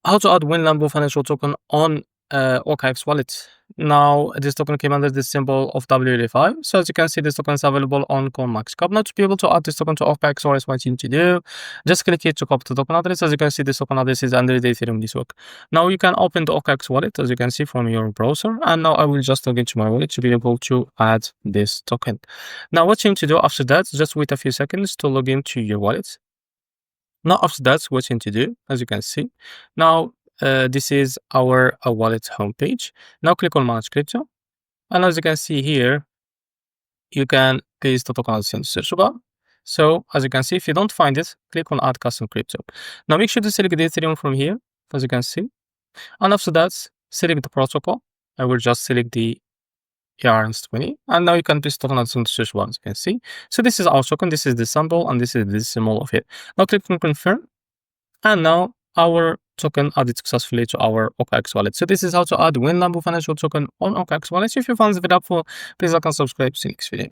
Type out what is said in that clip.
how to add Wen Lambo financial token on OKX wallet. Now, this token came under the symbol of WLFI. So as you can see, this token is available on Mexc. Now, to be able to add this token to OKX wallet, what you need to do, just click here to copy the token address. As you can see, this token address is under the Ethereum network. Now, you can open the OKX wallet, as you can see from your browser. And now I will just log into my wallet to be able to add this token. Now, what you need to do after that, just wait a few seconds to log into your wallet. Now, after that, what you need to do, as you can see, now this is our wallet homepage. Now click on Manage Crypto. And as you can see here, you can paste the token as in the search bar. So as you can see, if you don't find it, click on Add Custom Crypto. Now make sure to select the Ethereum from here, as you can see. And after that, select the protocol. I will just select the ERNs20. And now you can paste the token as in the search bar, as you can see. So this is our token, this is the symbol, and this is the symbol of it. Now click on Confirm. And now our token added successfully to our OKX wallet. So this is how to add Wen Lambo financial token on OKX wallet. If you found this video helpful, please like and subscribe. See you next video.